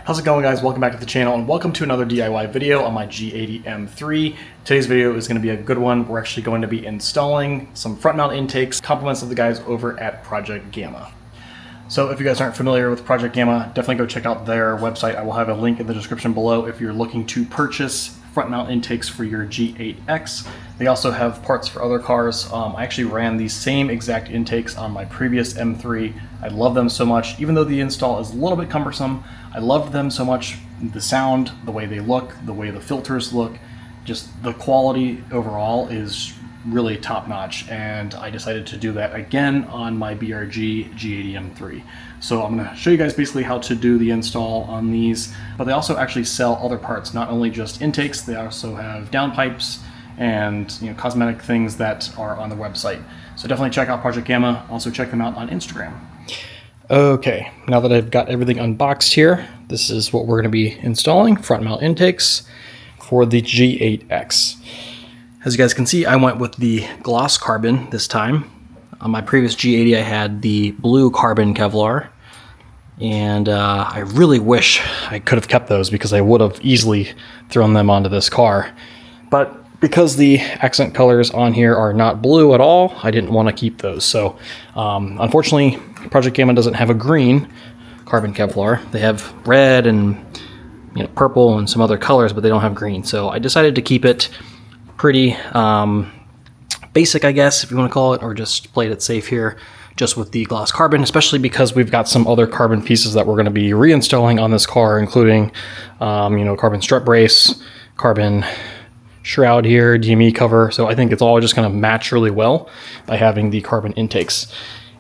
How's it going, guys? Welcome back to the channel and welcome to another DIY video on my G80 M3. Today's video is going to be a good one. We're actually going to be installing some front mount intakes, compliments of the guys over at Project Gamma. So if you guys aren't familiar with Project Gamma, definitely go check out their website. I will have a link in the description below if you're looking to purchase front mount intakes for your G8X. They also have parts for other cars. I actually ran these same exact intakes on my previous M3. I love them so much, even though the install is a little bit cumbersome. I loved them so much. The sound, the way they look, the way the filters look, just the quality overall is really top notch, and I decided to do that again on my BRG G80 M3. So I'm going to show you guys basically how to do the install on these, but they also actually sell other parts, not only just intakes. They also have downpipes and cosmetic things that are on the website. So definitely check out Project Gamma. Also check them out on Instagram. Okay, now that I've got everything unboxed here, this is what we're going to be installing, front mount intakes for the G8X. As you guys can see, I went with the gloss carbon this time. On my previous G80, I had the blue carbon Kevlar, and I really wish I could have kept those because I would have easily thrown them onto this car. But because the accent colors on here are not blue at all, I didn't want to keep those. So unfortunately, Project Gamma doesn't have a green carbon Kevlar. They have red and purple and some other colors, but they don't have green. So I decided to keep it pretty basic, I guess, if you want to call it, or just played it safe here, just with the gloss carbon, especially because we've got some other carbon pieces that we're going to be reinstalling on this car, including, carbon strut brace, carbon shroud here, DME cover. So I think it's all just going to match really well by having the carbon intakes.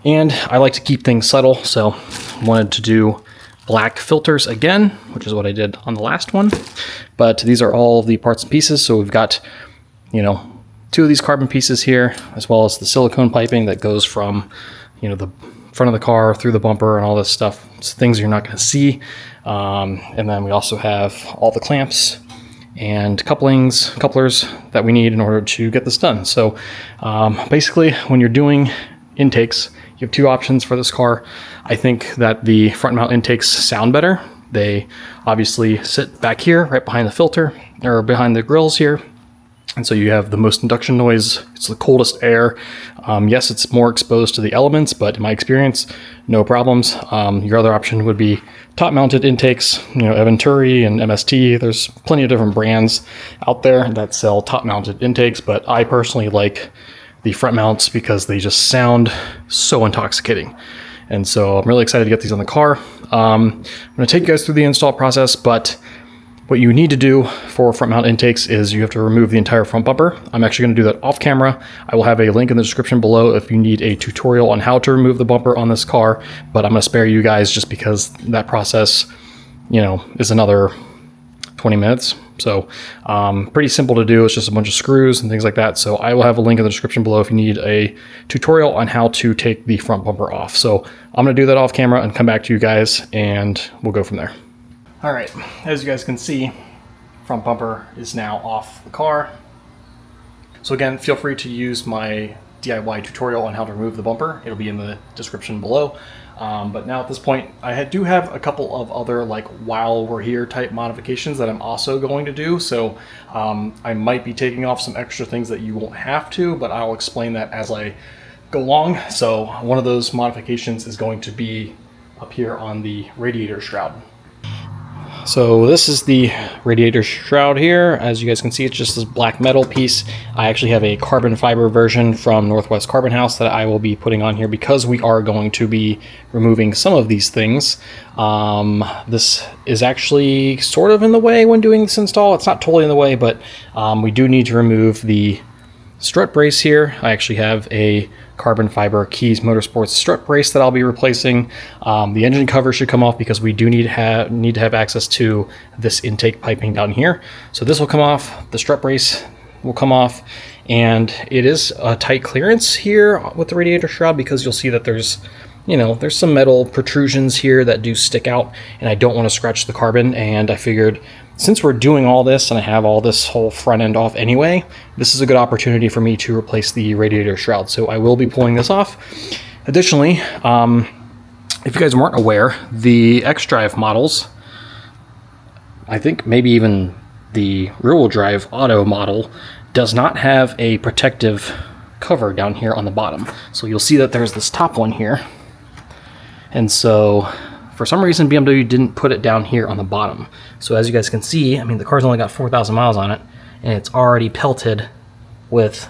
And I like to keep things subtle, so wanted to do black filters again, which is what I did on the last one. But these are all the parts and pieces. So we've got, two of these carbon pieces here, as well as the silicone piping that goes from, the front of the car through the bumper and all this stuff. It's things you're not going to see. And then we also have all the clamps and couplers that we need in order to get this done. So basically, when you're doing intakes, you have two options for this car. I think that the front mount intakes sound better. They obviously sit back here, right behind the filter, or behind the grills here. And so you have the most induction noise. It's the coldest air. Yes, it's more exposed to the elements, but in my experience, no problems. Your other option would be top-mounted intakes, Aventuri and MST. There's plenty of different brands out there that sell top-mounted intakes, but I personally like the front mounts because they just sound so intoxicating. And so I'm really excited to get these on the car. I'm going to take you guys through the install process, but what you need to do for front mount intakes is you have to remove the entire front bumper. I'm actually going to do that off camera. I will have a link in the description below if you need a tutorial on how to remove the bumper on this car, but I'm going to spare you guys just because that process, is another 20 minutes. So pretty simple to do. It's just a bunch of screws and things like that. So I will have a link in the description below if you need a tutorial on how to take the front bumper off. So I'm going to do that off camera and come back to you guys and we'll go from there. All right, as you guys can see, front bumper is now off the car. So again, feel free to use my DIY tutorial on how to remove the bumper. It'll be in the description below. But now at this point, I do have a couple of other while we're here type modifications that I'm also going to do. So I might be taking off some extra things that you won't have to, but I'll explain that as I go along. So one of those modifications is going to be up here on the radiator shroud. So this is the radiator shroud here. As you guys can see, it's just this black metal piece. I actually have a carbon fiber version from Northwest Carbon House that I will be putting on here because we are going to be removing some of these things. This is actually sort of in the way when doing this install. It's not totally in the way, but we do need to remove the strut brace here. I actually have a carbon fiber Keys Motorsports strut brace that I'll be replacing. The engine cover should come off because we do need to have access to this intake piping down here. So this will come off, the strut brace will come off, and it is a tight clearance here with the radiator shroud because you'll see that there's some metal protrusions here that do stick out, and I don't want to scratch the carbon, and I figured since we're doing all this and I have all this whole front end off anyway, this is a good opportunity for me to replace the radiator shroud. So I will be pulling this off. Additionally, if you guys weren't aware, the X-Drive models I think maybe even the rear-wheel drive auto model does not have a protective cover down here on the bottom. So you'll see that there's this top one here. And so for some reason BMW didn't put it down here on the bottom. So as you guys can see, I mean, the car's only got 4,000 miles on it, and it's already pelted with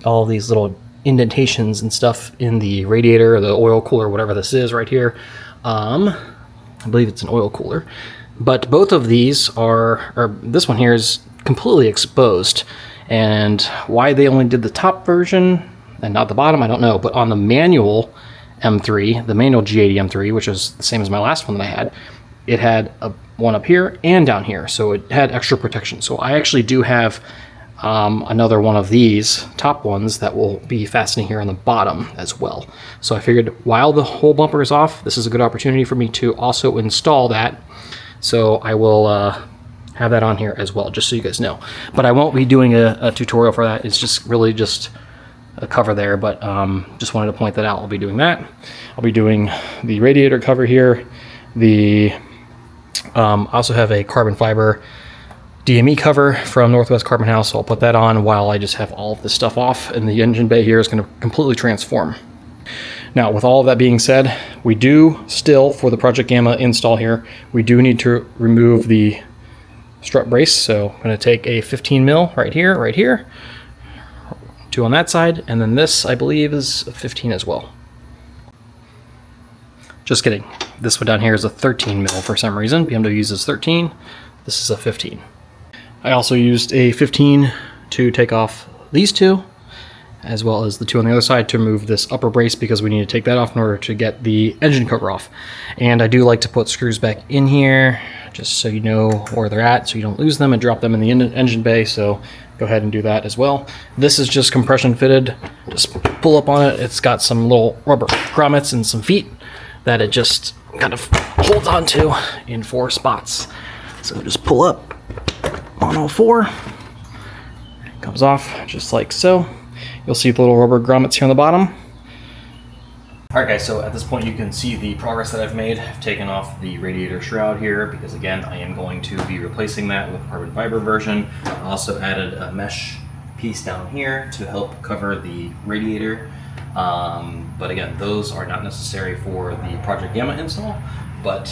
all these little indentations and stuff in the radiator or the oil cooler, whatever this is right here. I believe it's an oil cooler. But both of these are, or this one here is completely exposed. And why they only did the top version and not the bottom, I don't know. But on the manual M3, the manual G80 M3, which is the same as my last one that I had, it had one up here and down here, so it had extra protection. So I actually do have another one of these top ones that will be fastening here on the bottom as well. So I figured while the whole bumper is off, this is a good opportunity for me to also install that. So I will have that on here as well, just so you guys know. But I won't be doing a tutorial for that. It's just really just a cover there, but just wanted to point that out. I'll be doing that. I'll be doing the radiator cover here. The also have a carbon fiber DME cover from Northwest Carbon House, so I'll put that on while I just have all of this stuff off, and the engine bay here is going to completely transform. Now, with all of that being said, we do still, for the Project Gamma install here, we do need to remove the strut brace. So I'm going to take a 15 mil right here, 2 on that side, and then this, I believe, is a 15 as well. Just kidding. This one down here is a 13 mil for some reason. BMW uses 13. This is a 15. I also used a 15 to take off these two, as well as the 2 on the other side to remove this upper brace, because we need to take that off in order to get the engine cover off. And I do like to put screws back in here, just so you know where they're at, so you don't lose them and drop them in the engine bay. So go ahead and do that as well. This is just compression fitted. Just pull up on it. It's got some little rubber grommets and some feet that it just kind of holds onto in 4 spots. So just pull up on all 4. It comes off just like so. You'll see the little rubber grommets here on the bottom. Alright guys, so at this point you can see the progress that I've made. I've taken off the radiator shroud here because, again, I am going to be replacing that with carbon fiber version. I also added a mesh piece down here to help cover the radiator. But again, those are not necessary for the Project Gamma install, but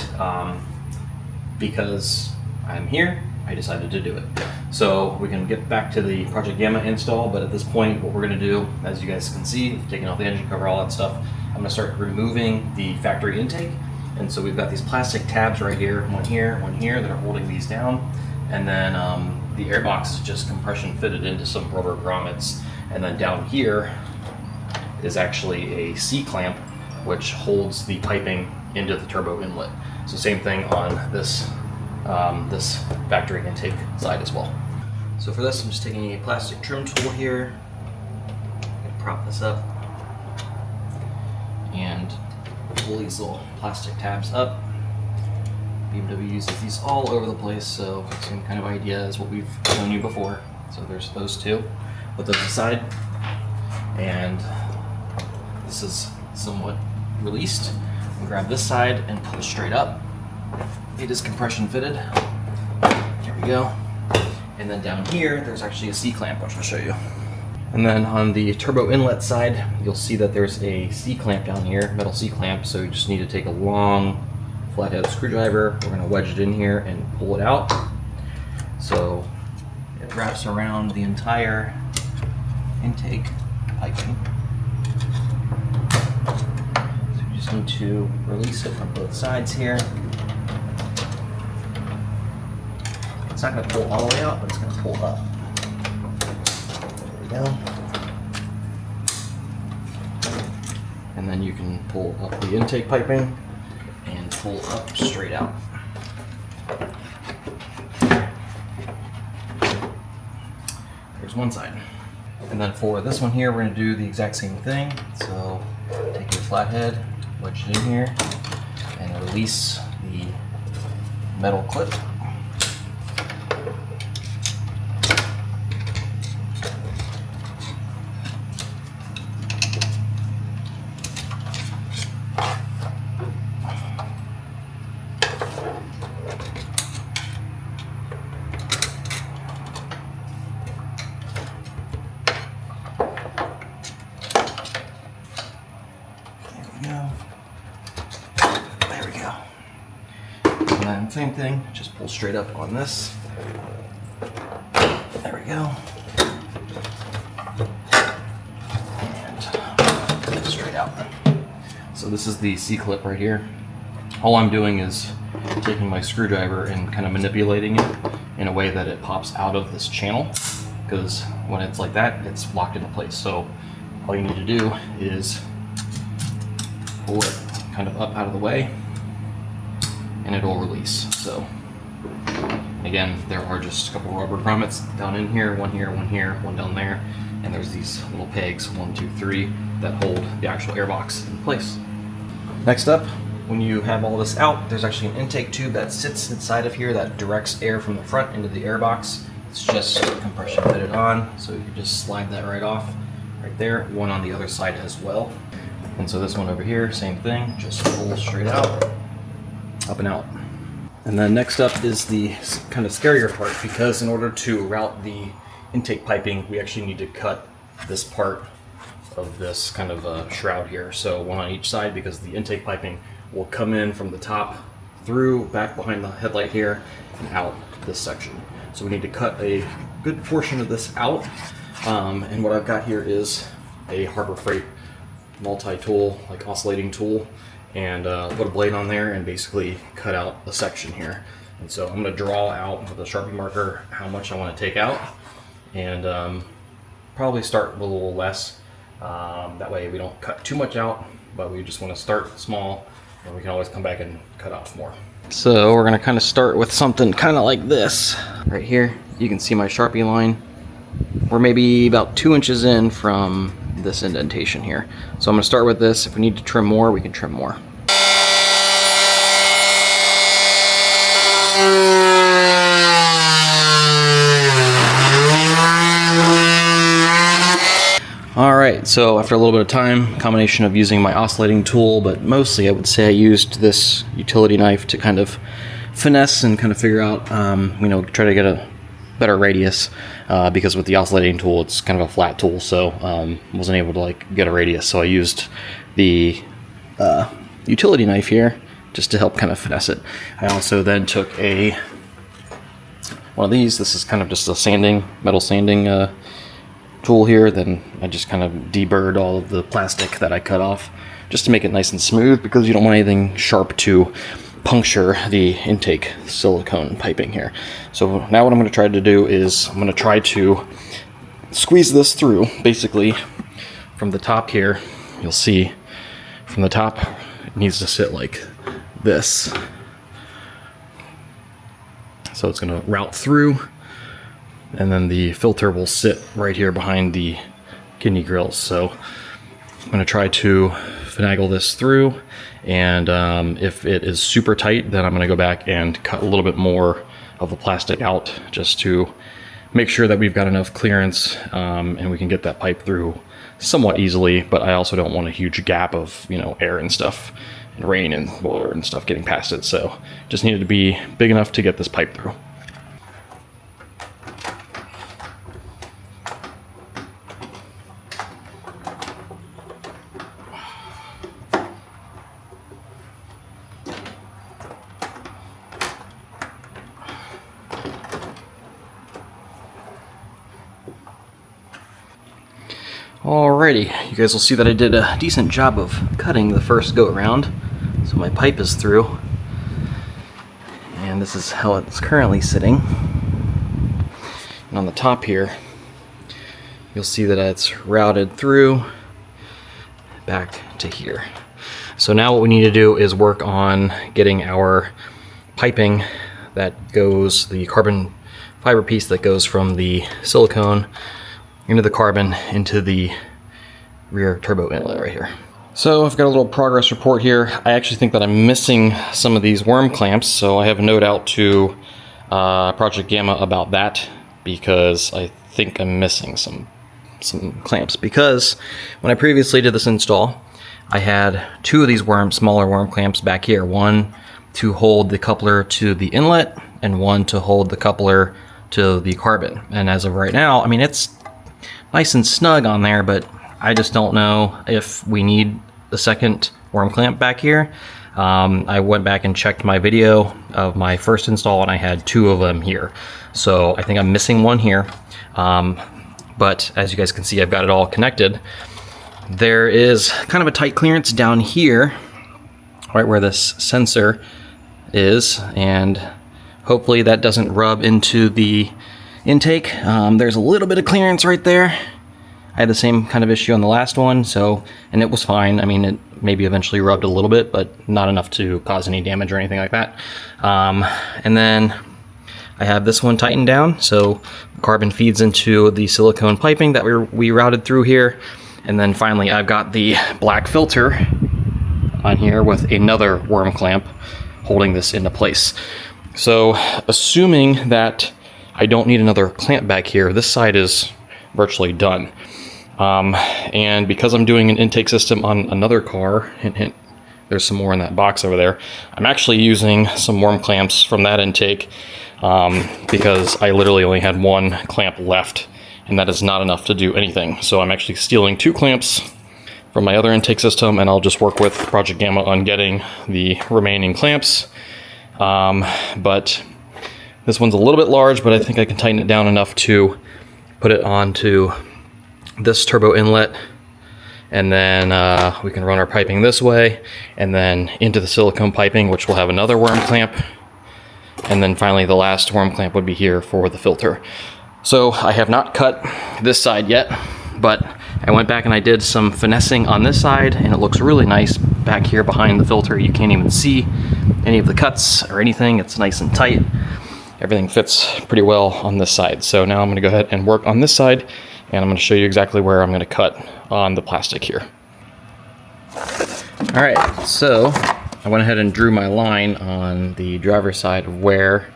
because I'm here, I decided to do it. So we can get back to the Project Gamma install, but at this point what we're going to do, as you guys can see, taking off the engine cover, all that stuff, I'm going to start removing the factory intake. And so we've got these plastic tabs right here, one here, that are holding these down. And then the airbox is just compression fitted into some rubber grommets. And then down here is actually a C-clamp, which holds the piping into the turbo inlet. So same thing on this this factory intake side as well. So for this, I'm just taking a plastic trim tool here. I'm gonna prop this up and pull these little plastic tabs up. BMW uses these all over the place, so same kind of idea as what we've shown you before. So there's those two. Put those aside, and this is somewhat released. And grab this side and pull straight up. It is compression fitted. There we go. And then down here, there's actually a C-clamp, which I'll show you. And then on the turbo inlet side, you'll see that there's a C-clamp down here, metal C-clamp. So you just need to take a long flathead screwdriver. We're gonna wedge it in here and pull it out. So it wraps around the entire intake piping. So you just need to release it from both sides here. It's not going to pull all the way out, but it's going to pull up. There we go. And then you can pull up the intake piping and pull up straight out. There's one side. And then for this one here, we're going to do the exact same thing. So take your flathead, wedge it in here, and release the metal clip. then same thing, just pull straight up on this. There we go. And straight out. So this is the C-clip right here. All I'm doing is taking my screwdriver and kind of manipulating it in a way that it pops out of this channel, because when it's like that, it's locked into place. So all you need to do is pull it kind of up out of the way and it'll release. So again, there are just a couple rubber grommets down in here, one here, one down there, and there's these little pegs, 1, 2, 3, that hold the actual airbox in place. Next up, when you have all this out, there's actually an intake tube that sits inside of here that directs air from the front into the airbox. It's just compression fitted on, so you can just slide that right off right there. One on the other side as well. And so this one over here, same thing, just pull straight out, up and out. And then next up is the kind of scarier part, because in order to route the intake piping, we actually need to cut this part of this kind of shroud here. So one on each side, because the intake piping will come in from the top through, back behind the headlight here, and out this section. So we need to cut a good portion of this out. And what I've got here is a Harbor Freight multi-tool, like oscillating tool, and put a blade on there and basically cut out a section here. And so I'm going to draw out with a Sharpie marker how much I want to take out, and probably start with a little less. That way we don't cut too much out, but we just want to start small, and we can always come back and cut off more. So we're going to kind of start with something kind of like this. Right here, you can see my Sharpie line. We're maybe about 2 inches in from this indentation here. So I'm going to start with this. If we need to trim more, we can trim more. Alright, so after a little bit of time, combination of using my oscillating tool, but mostly I would say I used this utility knife to kind of finesse and kind of figure out, try to get a better radius, because with the oscillating tool, it's kind of a flat tool, so wasn't able to like get a radius. So I used the utility knife here just to help kind of finesse it. I also then took one of these. This is kind of just a metal sanding tool here. Then I just kind of deburred all of the plastic that I cut off just to make it nice and smooth, because you don't want anything sharp to puncture the intake silicone piping here. So now what I'm going to try to do is I'm going to try to squeeze this through. Basically from the top here, you'll see from the top it needs to sit like this. So it's going to route through, and then the filter will sit right here behind the kidney grills. So I'm going to try to finagle this through, and if it is super tight, then I'm going to go back and cut a little bit more of the plastic out, just to make sure that we've got enough clearance, and we can get that pipe through somewhat easily. But I also don't want a huge gap of air and stuff, and rain and water and stuff getting past it. So just needed to be big enough to get this pipe through. Alrighty, you guys will see that I did a decent job of cutting the first go around. So my pipe is through, and this is how it's currently sitting. And on the top here, you'll see that it's routed through back to here. So now what we need to do is work on getting our piping that goes, the carbon fiber piece that goes from the silicone into the carbon into the rear turbo inlet right here. So I've got a little progress report here. I actually think that I'm missing some of these worm clamps, so I have a note out to Project Gamma about that, because I think I'm missing some clamps. Because when I previously did this install, I had 2 of these smaller worm clamps back here. One to hold the coupler to the inlet, and one to hold the coupler to the carbon. And as of right now, I mean, it's nice and snug on there, but I just don't know if we need the second worm clamp back here. I went back and checked my video of my first install, and I had 2 of them here. So I think I'm missing one here. But as you guys can see, I've got it all connected. There is kind of a tight clearance down here, right where this sensor is, and hopefully that doesn't rub into the intake. There's a little bit of clearance right there. I had the same kind of issue on the last one, and it was fine. I mean, it maybe eventually rubbed a little bit, but not enough to cause any damage or anything like that. And then I have this one tightened down, so carbon feeds into the silicone piping that we routed through here. And then finally, I've got the black filter on here with another worm clamp holding this into place. So assuming that I don't need another clamp back here, this side is virtually done. And because I'm doing an intake system on another car, hint, hint, there's some more in that box over there, I'm actually using some worm clamps from that intake because I literally only had 1 clamp left, and that is not enough to do anything. So I'm actually stealing 2 clamps from my other intake system, and I'll just work with Project Gamma on getting the remaining clamps. But this one's a little bit large, but I think I can tighten it down enough to put it onto this turbo inlet, and then we can run our piping this way, and then into the silicone piping, which will have another worm clamp, and then finally the last worm clamp would be here for the filter. So I have not cut this side yet, but I went back and I did some finessing on this side, and it looks really nice back here behind the filter. You can't even see any of the cuts or anything. It's nice and tight. Everything fits pretty well on this side. So now I'm going to go ahead and work on this side, and I'm going to show you exactly where I'm going to cut on the plastic here. All right, so I went ahead and drew my line on the driver's side of where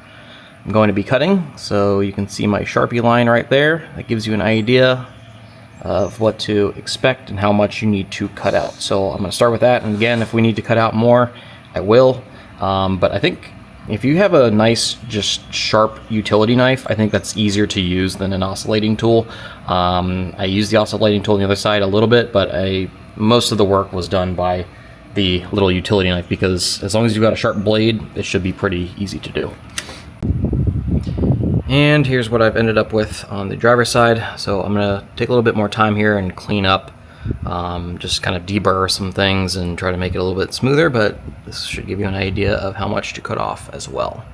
I'm going to be cutting. So you can see my Sharpie line right there. That gives you an idea of what to expect and how much you need to cut out. So I'm going to start with that, and again, if we need to cut out more, I will. But I think if you have a nice, just sharp utility knife, I think that's easier to use than an oscillating tool. I used the oscillating tool on the other side a little bit, but most of the work was done by the little utility knife, because as long as you've got a sharp blade, it should be pretty easy to do. And here's what I've ended up with on the driver's side. So I'm gonna take a little bit more time here and clean up, just kind of deburr some things and try to make it a little bit smoother, but this should give you an idea of how much to cut off as well.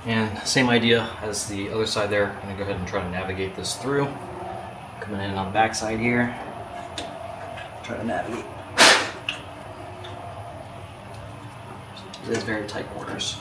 And same idea as the other side there. I'm gonna go ahead and try to navigate this through. Coming in on the back side here, try to navigate. It is very tight quarters.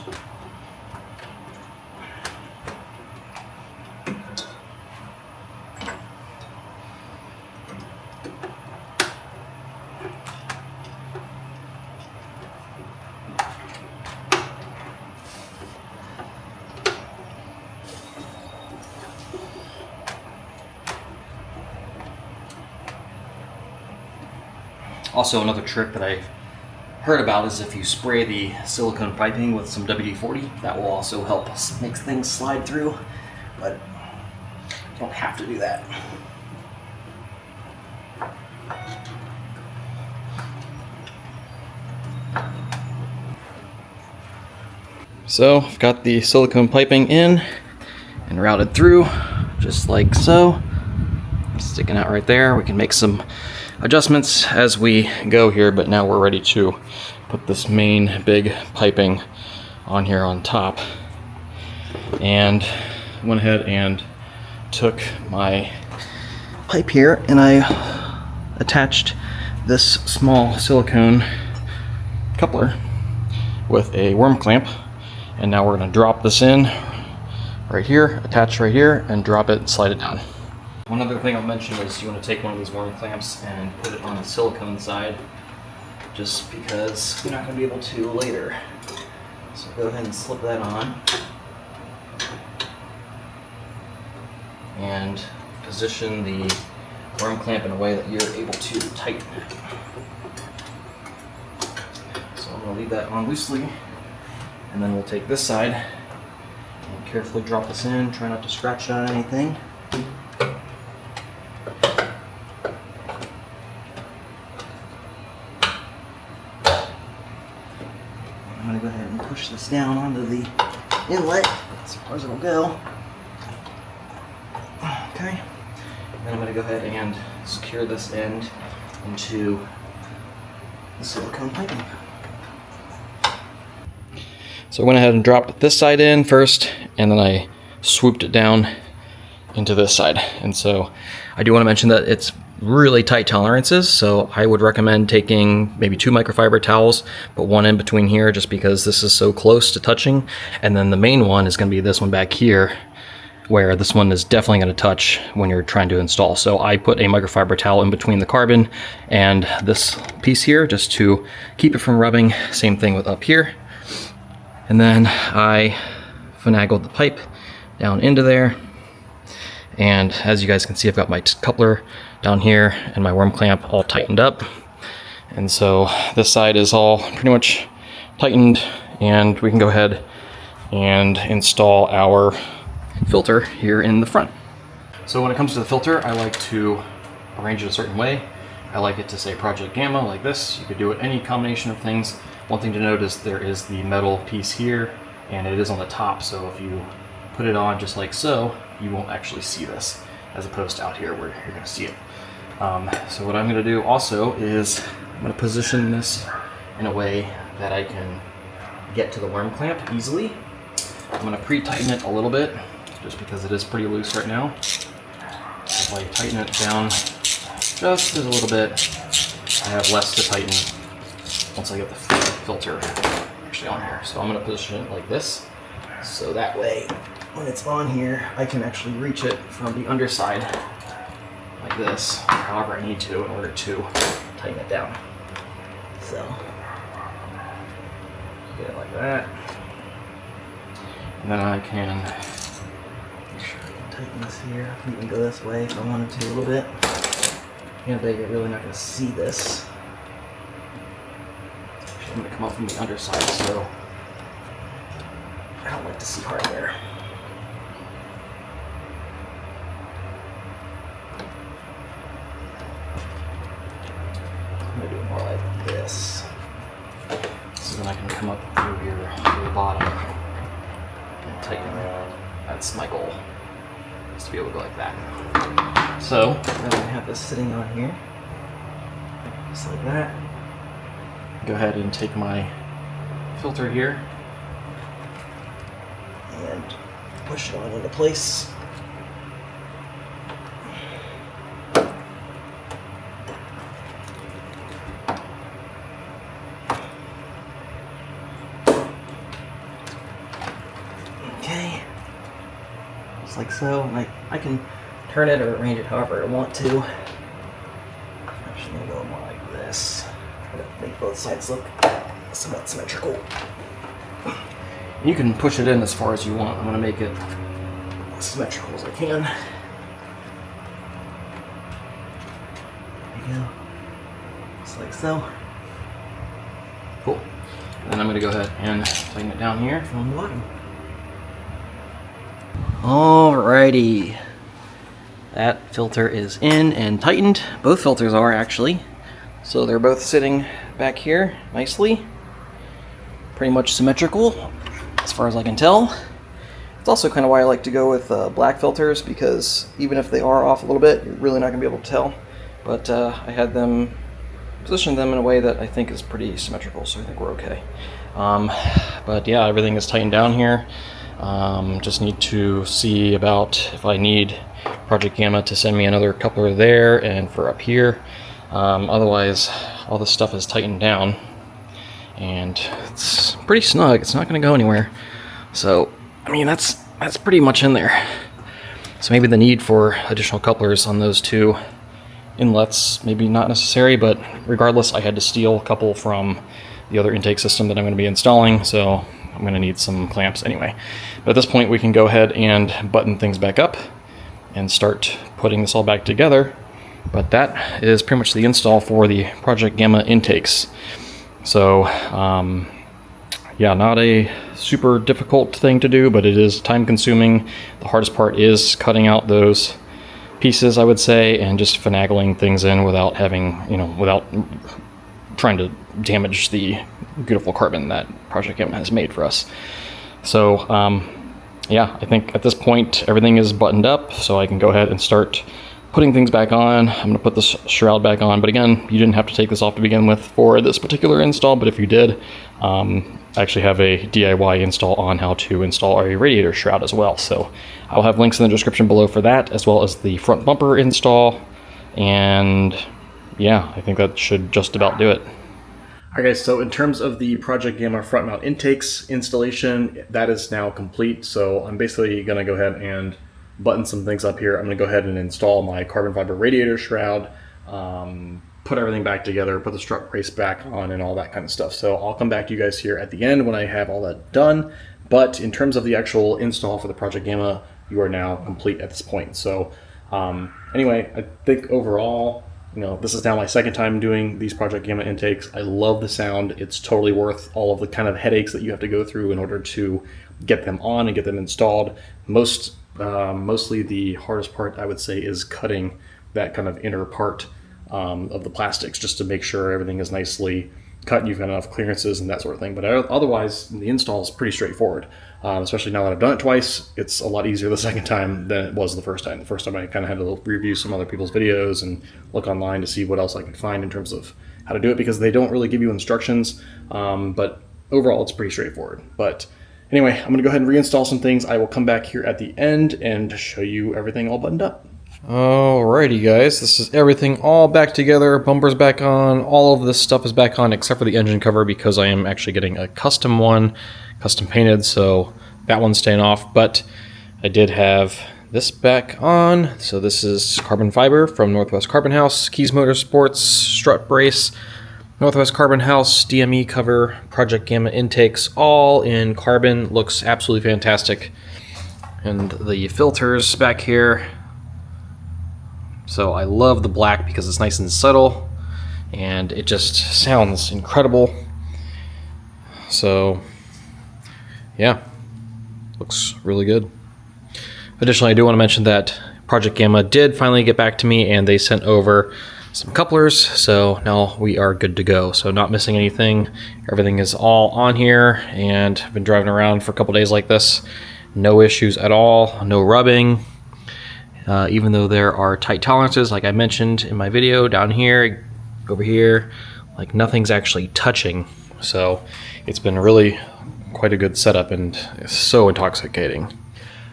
Also, another trick that I've heard about is if you spray the silicone piping with some WD-40, that will also help make things slide through, but you don't have to do that. So I've got the silicone piping in and routed through just like so. Sticking out right there. We can make some adjustments as we go here, but now we're ready to put this main big piping on here on top. And went ahead and took my pipe here and I attached this small silicone coupler with a worm clamp, and now we're going to drop this in right here, attach right here, and drop it and slide it down. One other thing I'll mention is you want to take one of these worm clamps and put it on the silicone side, just because you're not going to be able to later. So go ahead and slip that on and position the worm clamp in a way that you're able to tighten it. So I'm going to leave that on loosely, and then we'll take this side and carefully drop this in. Try not to scratch on anything. I'm going to go ahead and push this down onto the inlet as far as it'll go. Okay. Then I'm going to go ahead and secure this end into the silicone piping. So I went ahead and dropped this side in first, and then I swooped it down into this side. And so I do want to mention that it's really tight tolerances, so I would recommend taking maybe 2 microfiber towels, but one in between here just because this is so close to touching. And then the main one is going to be this one back here, where this one is definitely going to touch when you're trying to install. So I put a microfiber towel in between the carbon and this piece here just to keep it from rubbing. Same thing with up here. And then I finagled the pipe down into there. And as you guys can see, I've got my coupler down here and my worm clamp all tightened up. And so this side is all pretty much tightened, and we can go ahead and install our filter here in the front. So when it comes to the filter, I like to arrange it a certain way. I like it to say Project Gamma like this. You could do it any combination of things. One thing to note is there is the metal piece here, and it is on the top, so if you put it on just like so, you won't actually see this, as opposed to out here where you're going to see it. So what I'm going to do also is I'm going to position this in a way that I can get to the worm clamp easily. I'm going to pre-tighten it a little bit, just because it is pretty loose right now. If I tighten it down just a little bit, I have less to tighten once I get the filter actually on here. So I'm going to position it like this, so that way when it's on here, I can actually reach it from the underside like this, however I need to in order to tighten it down. So get it like that. And then I can make sure I can tighten this here. I can even go this way if I wanted to a little bit. And you're really not going to see this. Actually, I'm going to come up from the underside, so I don't like to see hardware. I'm going to do it more like this. So then I can come up through here to the bottom and tighten it. That's my goal, is to be able to go like that. So then I have this sitting on here, just like that. Go ahead and take my filter here and push it on into place. Okay, just like so, and I can turn it or arrange it however I want to. I'm actually going to go more like this. Try to make both sides look somewhat symmetrical. You can push it in as far as you want. I'm going to make it as symmetrical as I can. There you go. Just like so. Cool. And then I'm going to go ahead and tighten it down here from the bottom. Alrighty. That filter is in and tightened. Both filters are actually. So they're both sitting back here nicely. Pretty much symmetrical as far as I can tell. It's also kind of why I like to go with black filters, because even if they are off a little bit, you're really not going to be able to tell. But I had them position them in a way that I think is pretty symmetrical, so I think we're okay. But yeah, everything is tightened down here. Just need to see about if I need Project Gamma to send me another coupler there and for up here. Otherwise, all this stuff is tightened down and it's pretty snug. It's not going to go anywhere. So, I mean, that's pretty much in there. So maybe the need for additional couplers on those two inlets, maybe not necessary, but regardless, I had to steal a couple from the other intake system that I'm going to be installing, so I'm going to need some clamps anyway. But at this point, we can go ahead and button things back up and start putting this all back together. But that is pretty much the install for the Project Gamma intakes. So, yeah, not a super difficult thing to do, but it is time consuming. The hardest part is cutting out those pieces, I would say, and just finagling things in without having, without trying to damage the beautiful carbon that Project Gamma has made for us. So yeah, I think at this point everything is buttoned up, so I can go ahead and start putting things back on. I'm going to put this shroud back on, but again, you didn't have to take this off to begin with for this particular install, but if you did, I actually have a DIY install on how to install a radiator shroud as well. So I'll have links in the description below for that, as well as the front bumper install. And yeah, I think that should just about do it. Alright guys, so in terms of the Project Gamma front mount intakes installation, that is now complete. So I'm basically going to go ahead and button some things up here. I'm going to go ahead and install my carbon fiber radiator shroud, put everything back together, put the strut brace back on and all that kind of stuff. So I'll come back to you guys here at the end when I have all that done. But in terms of the actual install for the Project Gamma, you are now complete at this point. So anyway, I think overall, you know, this is now my second time doing these Project Gamma intakes. I love the sound. It's totally worth all of the kind of headaches that you have to go through in order to get them on and get them installed. Mostly the hardest part, I would say, is cutting that kind of inner part of the plastics, just to make sure everything is nicely cut and you've got enough clearances and that sort of thing. But otherwise, the install is pretty straightforward. Especially now that I've done it twice, it's a lot easier the second time than it was the first time. The first time I kind of had to review some other people's videos and look online to see what else I could find in terms of how to do it, because they don't really give you instructions. But overall, it's pretty straightforward. But anyway, I'm going to go ahead and reinstall some things. I will come back here at the end and show you everything all buttoned up. Alrighty guys, this is everything all back together, bumpers back on, all of this stuff is back on except for the engine cover, because I am actually getting a custom one, custom painted, so that one's staying off. But I did have this back on, so this is carbon fiber from Northwest Carbon House, Keys Motorsports, strut brace, Northwest Carbon House, DME cover, Project Gamma intakes, all in carbon. Looks absolutely fantastic. And the filters back here. So I love the black because it's nice and subtle and it just sounds incredible. So yeah, looks really good. Additionally, I do want to mention that Project Gamma did finally get back to me and they sent over some couplers, so now we are good to go. So not missing anything. Everything is all on here, and I've been driving around for a couple days like this. No issues at all, no rubbing. Even though there are tight tolerances, like I mentioned in my video, down here, over here, like nothing's actually touching. So it's been really quite a good setup and it's so intoxicating.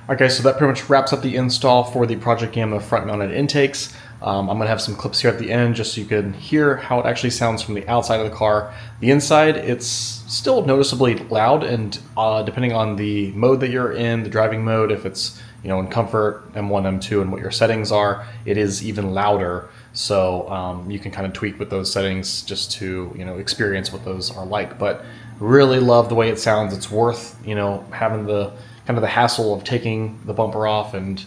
Okay, so that pretty much wraps up the install for the Project Gamma front mounted intakes. I'm going to have some clips here at the end just so you can hear how it actually sounds from the outside of the car. The inside, it's still noticeably loud, and depending on the mode that you're in, the driving mode, if it's, you know, in comfort, M1, M2, and what your settings are, it is even louder. So you can kind of tweak with those settings just to, you know, experience what those are like. But really love the way it sounds. It's worth, you know, having the kind of the hassle of taking the bumper off and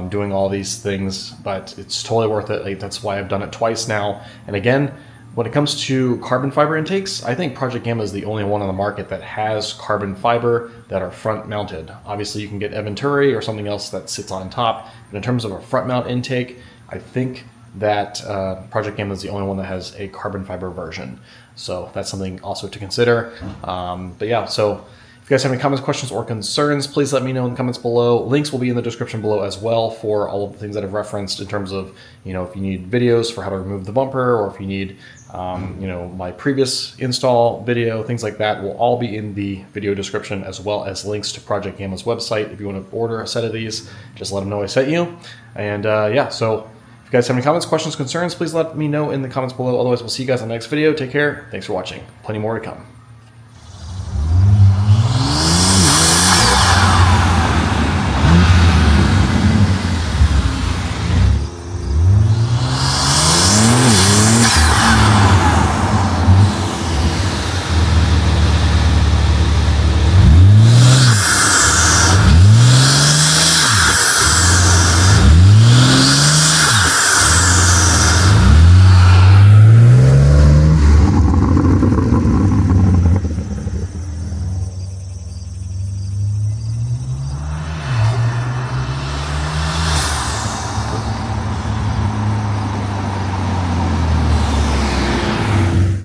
doing all these things, but it's totally worth it. Like, that's why I've done it twice now. And again, when it comes to carbon fiber intakes, I think Project Gamma is the only one on the market that has carbon fiber that are front mounted. Obviously you can get Eventuri or something else that sits on top, but in terms of a front mount intake, I think that Project Gamma is the only one that has a carbon fiber version. So that's something also to consider. But yeah, so if you guys have any comments, questions, or concerns, please let me know in the comments below. Links will be in the description below as well for all of the things that I've referenced in terms of, you know, if you need videos for how to remove the bumper, or if you need, you know, my previous install video, things like that will all be in the video description, as well as links to Project Gamma's website. If you want to order a set of these, just let them know I sent you. And yeah, so if you guys have any comments, questions, concerns, please let me know in the comments below. Otherwise, we'll see you guys in the next video. Take care. Thanks for watching. Plenty more to come.